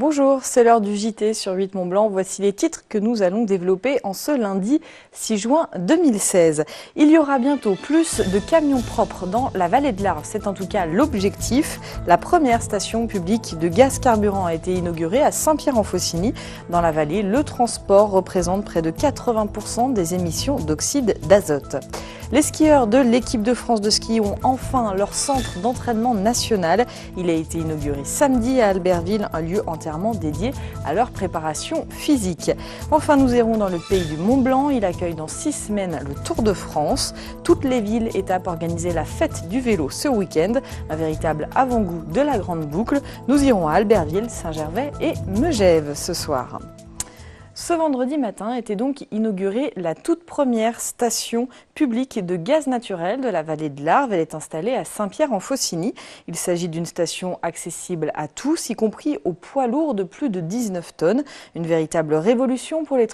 Bonjour, c'est l'heure du JT sur 8 Mont-Blanc. Voici les titres que nous allons développer en ce lundi 6 juin 2016. Il y aura bientôt plus de camions propres dans la vallée de l'Arve. C'est en tout cas l'objectif. La première station publique de gaz carburant a été inaugurée à Saint-Pierre-en-Faucigny. Dans la vallée, le transport représente près de 80% des émissions d'oxyde d'azote. Les skieurs de l'équipe de France de ski ont enfin leur centre d'entraînement national. Il a été inauguré samedi à Albertville, un lieu entièrement dédié à leur préparation physique. Enfin, nous irons dans le pays du Mont-Blanc. Il accueille dans 6 semaines le Tour de France. Toutes les villes étapes organiser la fête du vélo ce week-end. Un véritable avant-goût de la grande boucle. Nous irons à Albertville, Saint-Gervais et Megève ce soir. Ce vendredi matin était donc inaugurée la toute première station publique de gaz naturel de la vallée de l'Arve. Elle est installée à Saint-Pierre-en-Faucigny. Il s'agit d'une station accessible à tous, y compris aux poids lourds de plus de 19 tonnes. Une véritable révolution pour les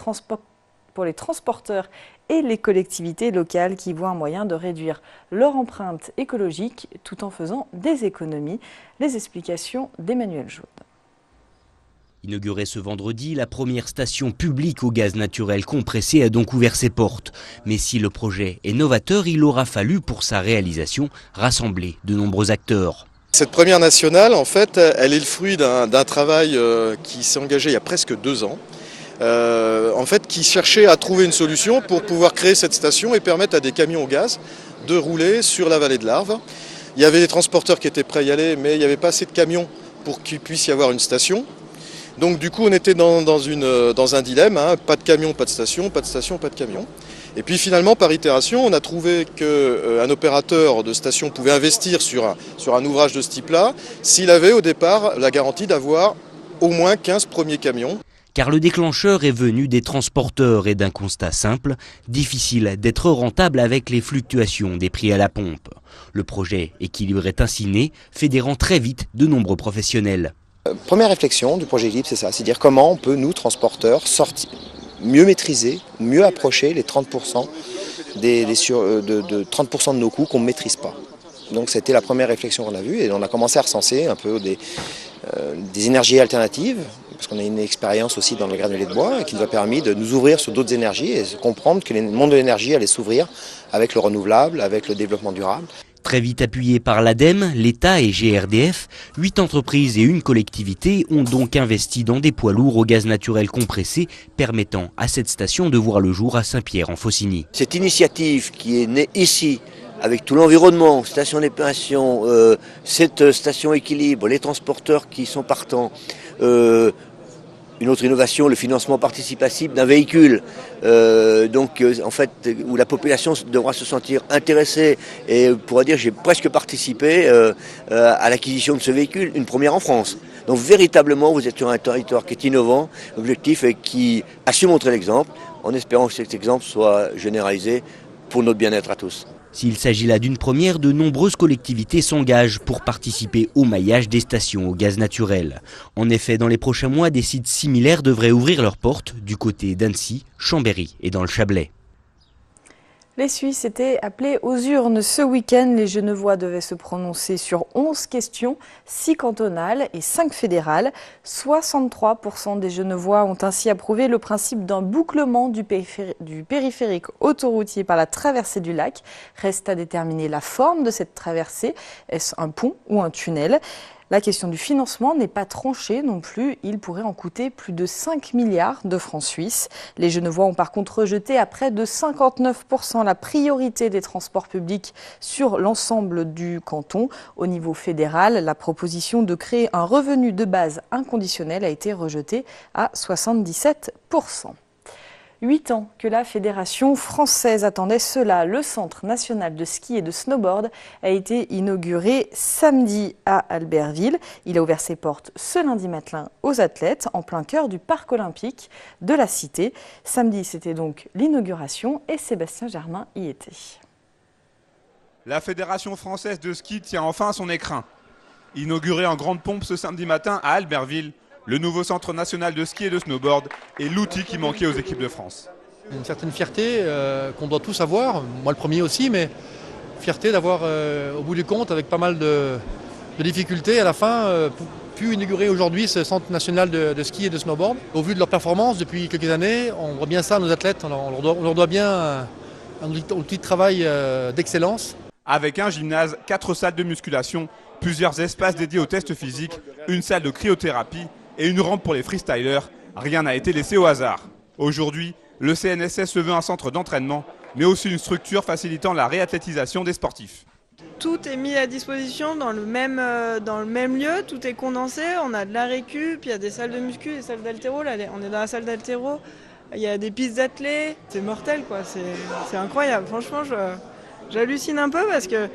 transporteurs et les collectivités locales qui voient un moyen de réduire leur empreinte écologique tout en faisant des économies. Les explications d'Emmanuel Jaude. Inaugurée ce vendredi, la première station publique au gaz naturel compressé a donc ouvert ses portes. Mais si le projet est novateur, il aura fallu pour sa réalisation rassembler de nombreux acteurs. Cette première nationale, en fait, elle est le fruit d'un travail qui s'est engagé il y a presque 2 ans. En fait, qui cherchait à trouver une solution pour pouvoir créer cette station et permettre à des camions au gaz de rouler sur la vallée de l'Arve. Il y avait des transporteurs qui étaient prêts à y aller, mais il n'y avait pas assez de camions pour qu'il puisse y avoir une station. Donc du coup on était dans un dilemme, hein, pas de camion, pas de station, pas de station, pas de camion. Et puis finalement par itération on a trouvé qu'un opérateur de station pouvait investir sur un ouvrage de ce type-là s'il avait au départ la garantie d'avoir au moins 15 premiers camions. Car le déclencheur est venu des transporteurs et d'un constat simple, difficile d'être rentable avec les fluctuations des prix à la pompe. Le projet équilibré ainsi né, fédérant très vite de nombreux professionnels. Première réflexion du projet Eclipse, c'est ça, c'est dire comment on peut, nous, transporteurs, mieux maîtriser, mieux approcher les 30% de 30% de nos coûts qu'on ne maîtrise pas. Donc c'était la première réflexion qu'on a vue et on a commencé à recenser un peu des énergies alternatives, parce qu'on a une expérience aussi dans le granulé de bois qui nous a permis de nous ouvrir sur d'autres énergies et comprendre que le monde de l'énergie allait s'ouvrir avec le renouvelable, avec le développement durable. Très vite appuyés par l'ADEME, l'État et GRDF, 8 entreprises et une collectivité ont donc investi dans des poids lourds au gaz naturel compressé, permettant à cette station de voir le jour à Saint-Pierre-en-Faucigny. Cette initiative qui est née ici, avec tout l'environnement, station d'épuration, cette station équilibre, les transporteurs qui sont partants, une autre innovation, le financement participatif d'un véhicule, en fait, où la population devra se sentir intéressée et pourra dire j'ai presque participé à l'acquisition de ce véhicule, une première en France. Donc véritablement, vous êtes sur un territoire qui est innovant, objectif et qui a su montrer l'exemple, en espérant que cet exemple soit généralisé pour notre bien-être à tous. S'il s'agit là d'une première, de nombreuses collectivités s'engagent pour participer au maillage des stations au gaz naturel. En effet, dans les prochains mois, des sites similaires devraient ouvrir leurs portes du côté d'Annecy, Chambéry et dans le Chablais. Les Suisses étaient appelés aux urnes ce week-end. Les Genevois devaient se prononcer sur 11 questions, 6 cantonales et 5 fédérales. 63% des Genevois ont ainsi approuvé le principe d'un bouclement du périphérique autoroutier par la traversée du lac. Reste à déterminer la forme de cette traversée. Est-ce un pont ou un tunnel ? La question du financement n'est pas tranchée non plus. Il pourrait en coûter plus de 5 milliards de francs suisses. Les Genevois ont par contre rejeté à près de 59% la priorité des transports publics sur l'ensemble du canton. Au niveau fédéral, la proposition de créer un revenu de base inconditionnel a été rejetée à 77%. 8 ans que la Fédération française attendait cela. Le Centre national de ski et de snowboard a été inauguré samedi à Albertville. Il a ouvert ses portes ce lundi matin aux athlètes en plein cœur du parc olympique de la Cité. Samedi, c'était donc l'inauguration et Sébastien Germain y était. La Fédération française de ski tient enfin son écrin. Inauguré en grande pompe ce samedi matin à Albertville, le nouveau centre national de ski et de snowboard est l'outil qui manquait aux équipes de France. Une certaine fierté qu'on doit tous avoir, moi le premier aussi, mais fierté d'avoir au bout du compte avec pas mal de de difficultés à la fin pour pu inaugurer aujourd'hui ce centre national de ski et de snowboard. Au vu de leur performance depuis quelques années, on voit bien ça à nos athlètes, on leur doit bien un outil de travail d'excellence. Avec un gymnase, 4 salles de musculation, plusieurs espaces dédiés aux tests physiques, une salle de cryothérapie et une rampe pour les freestylers, rien n'a été laissé au hasard. Aujourd'hui, le CNSS se veut un centre d'entraînement, mais aussi une structure facilitant la réathlétisation des sportifs. Tout est mis à disposition dans le même lieu, tout est condensé, on a de la récup, il y a des salles de muscu, des salles d'haltéro, là on est dans la salle d'haltéro, il y a des pistes d'athlé, c'est mortel quoi, c'est incroyable. Franchement j'hallucine un peu parce que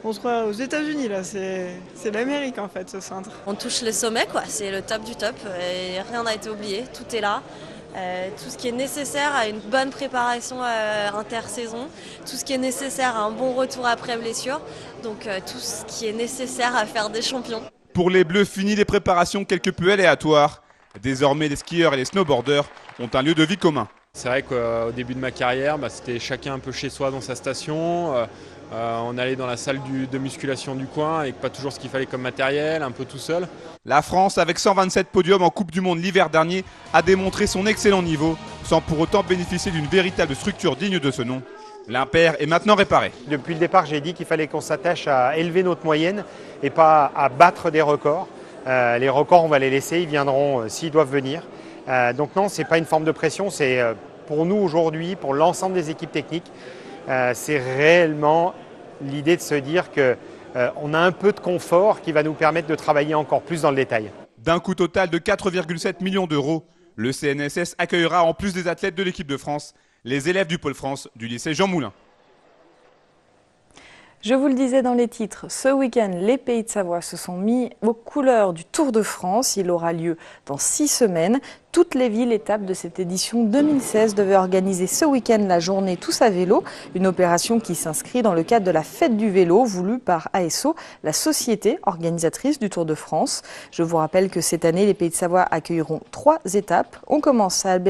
on se croit aux États-Unis là, c'est l'Amérique en fait ce centre. On touche le sommet quoi, c'est le top du top et rien n'a été oublié, tout est là. Tout ce qui est nécessaire à une bonne préparation intersaison, tout ce qui est nécessaire à un bon retour après blessure, donc tout ce qui est nécessaire à faire des champions. Pour les Bleus, fini les préparations quelque peu aléatoires. Désormais, les skieurs et les snowboarders ont un lieu de vie commun. C'est vrai qu'au début de ma carrière, c'était chacun un peu chez soi dans sa station. On allait dans la salle de musculation du coin avec pas toujours ce qu'il fallait comme matériel, un peu tout seul. La France, avec 127 podiums en Coupe du Monde l'hiver dernier, a démontré son excellent niveau, sans pour autant bénéficier d'une véritable structure digne de ce nom. L'impair est maintenant réparé. Depuis le départ, j'ai dit qu'il fallait qu'on s'attache à élever notre moyenne et pas à battre des records. Les records, on va les laisser, ils viendront s'ils doivent venir. Donc non, ce n'est pas une forme de pression, c'est pour nous aujourd'hui, pour l'ensemble des équipes techniques, c'est réellement l'idée de se dire qu'on a un peu de confort qui va nous permettre de travailler encore plus dans le détail. D'un coût total de 4,7 millions d'euros, le CNSS accueillera en plus des athlètes de l'équipe de France, les élèves du Pôle France du lycée Jean Moulin. Je vous le disais dans les titres, ce week-end, les Pays de Savoie se sont mis aux couleurs du Tour de France. Il aura lieu dans 6 semaines. Toutes les villes étapes de cette édition 2016 devaient organiser ce week-end la journée Tous à vélo, une opération qui s'inscrit dans le cadre de la fête du vélo voulue par ASO, la société organisatrice du Tour de France. Je vous rappelle que cette année, les Pays de Savoie accueilleront 3 étapes. On commence à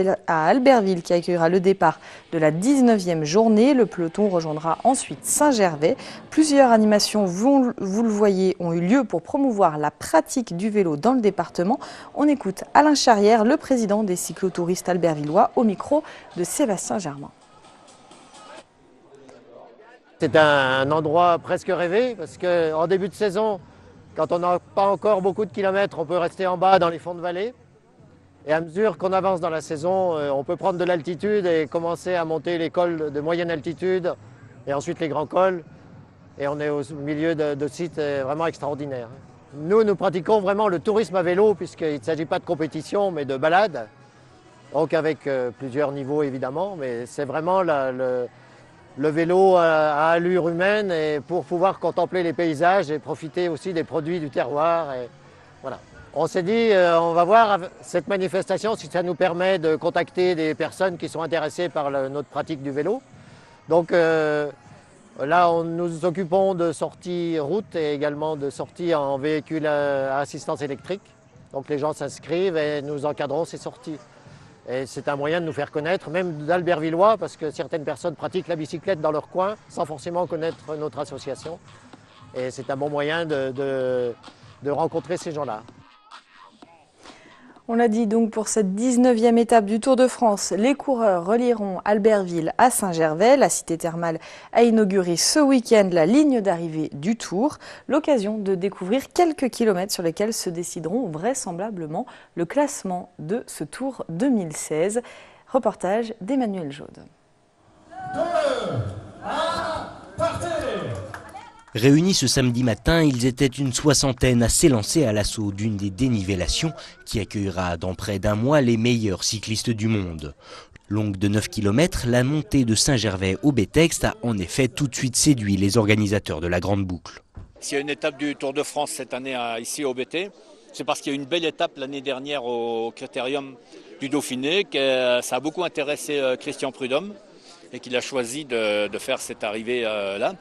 Albertville qui accueillera le départ de la 19e journée. Le peloton rejoindra ensuite Saint-Gervais. Plusieurs animations, vous le voyez, ont eu lieu pour promouvoir la pratique du vélo dans le département. On écoute Alain Charrière, le président des cyclotouristes albertvillois, au micro de Sébastien Germain. C'est un endroit presque rêvé parce qu'en début de saison, quand on n'a pas encore beaucoup de kilomètres, on peut rester en bas dans les fonds de vallée. Et à mesure qu'on avance dans la saison, on peut prendre de l'altitude et commencer à monter les cols de moyenne altitude et ensuite les grands cols. Et on est au milieu de sites vraiment extraordinaires. Nous pratiquons vraiment le tourisme à vélo puisqu'il ne s'agit pas de compétition mais de balade. Donc avec plusieurs niveaux évidemment, mais c'est vraiment le vélo à allure humaine et pour pouvoir contempler les paysages et profiter aussi des produits du terroir. Et voilà. On s'est dit, on va voir cette manifestation si ça nous permet de contacter des personnes qui sont intéressées par notre pratique du vélo. Donc là, nous nous occupons de sorties route et également de sorties en véhicule à assistance électrique. Donc les gens s'inscrivent et nous encadrons ces sorties. Et c'est un moyen de nous faire connaître, même d'Albertvillois, parce que certaines personnes pratiquent la bicyclette dans leur coin sans forcément connaître notre association. Et c'est un bon moyen de rencontrer ces gens-là. On l'a dit donc pour cette 19e étape du Tour de France, les coureurs relieront Albertville à Saint-Gervais. La cité thermale a inauguré ce week-end la ligne d'arrivée du Tour. L'occasion de découvrir quelques kilomètres sur lesquels se décideront vraisemblablement le classement de ce Tour 2016. Reportage d'Emmanuel Jaude. 2, 1, partez! Réunis ce samedi matin, ils étaient une soixantaine à s'élancer à l'assaut d'une des dénivellations qui accueillera dans près d'un mois les meilleurs cyclistes du monde. Longue de 9 km, la montée de Saint-Gervais au Bétexte a en effet tout de suite séduit les organisateurs de la Grande Boucle. S'il y a une étape du Tour de France cette année ici au BT, c'est parce qu'il y a eu une belle étape l'année dernière au Critérium du Dauphiné, que ça a beaucoup intéressé Christian Prudhomme et qu'il a choisi de faire cette arrivée là.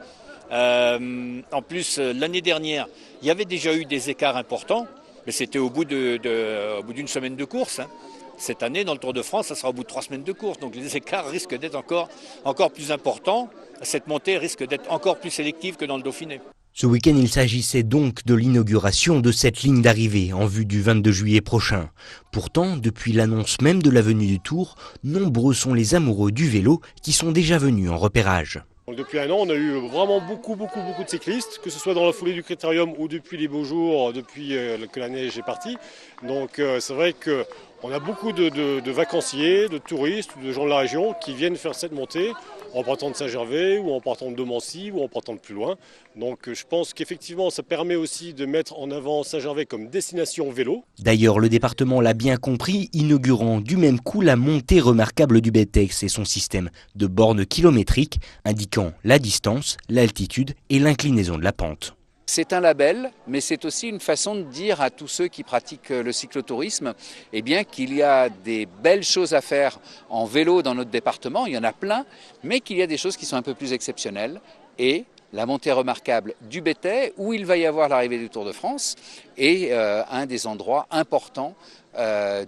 En plus, l'année dernière, il y avait déjà eu des écarts importants, mais c'était au bout d'une semaine de course. Cette année, dans le Tour de France, ça sera au bout de 3 semaines de course. Donc les écarts risquent d'être encore plus importants. Cette montée risque d'être encore plus sélective que dans le Dauphiné. Ce week-end, il s'agissait donc de l'inauguration de cette ligne d'arrivée en vue du 22 juillet prochain. Pourtant, depuis l'annonce même de la venue du Tour, nombreux sont les amoureux du vélo qui sont déjà venus en repérage. Donc depuis un an, on a eu vraiment beaucoup de cyclistes, que ce soit dans la foulée du Critérium ou depuis les beaux jours, depuis que la neige est partie. Donc c'est vrai qu'on a beaucoup de vacanciers, de touristes, de gens de la région qui viennent faire cette montée en partant de Saint-Gervais ou en partant de Domancy ou en partant de plus loin. Donc je pense qu'effectivement ça permet aussi de mettre en avant Saint-Gervais comme destination vélo. D'ailleurs, le département l'a bien compris, inaugurant du même coup la montée remarquable du Betex et son système de bornes kilométriques indiquant la distance, l'altitude et l'inclinaison de la pente. C'est un label, mais c'est aussi une façon de dire à tous ceux qui pratiquent le cyclotourisme qu'il y a des belles choses à faire en vélo dans notre département, il y en a plein, mais qu'il y a des choses qui sont un peu plus exceptionnelles. Et la montée remarquable du Béthais, où il va y avoir l'arrivée du Tour de France, est un des endroits importants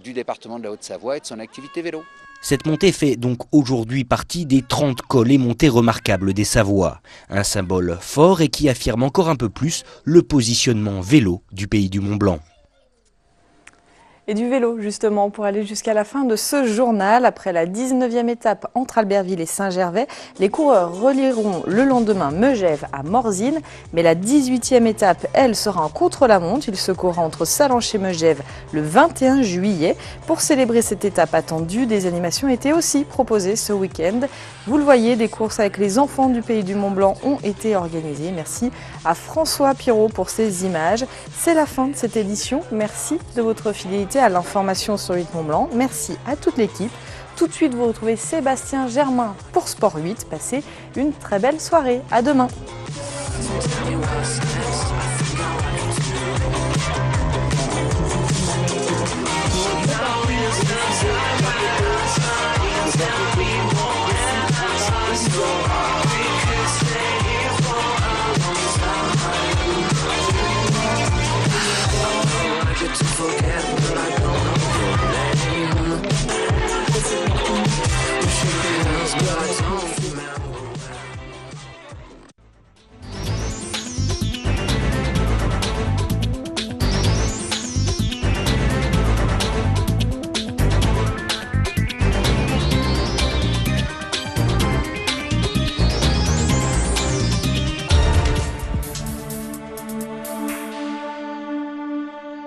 du département de la Haute-Savoie et de son activité vélo. Cette montée fait donc aujourd'hui partie des 30 cols et montées remarquables des Savoies. Un symbole fort et qui affirme encore un peu plus le positionnement vélo du pays du Mont-Blanc. Et du vélo, justement, pour aller jusqu'à la fin de ce journal. Après la 19e étape entre Albertville et Saint-Gervais, les coureurs relieront le lendemain Megève à Morzine. Mais la 18e étape, elle, sera en contre-la-montre. Il se courra entre Sallanches et Megève le 21 juillet. Pour célébrer cette étape attendue, des animations étaient aussi proposées ce week-end. Vous le voyez, des courses avec les enfants du pays du Mont-Blanc ont été organisées. Merci à François Pirot pour ces images. C'est la fin de cette édition. Merci de votre fidélité à l'information sur 8 Mont-Blanc. Merci à toute l'équipe. Tout de suite, vous retrouvez Sébastien Germain pour Sport 8. Passez une très belle soirée. À demain.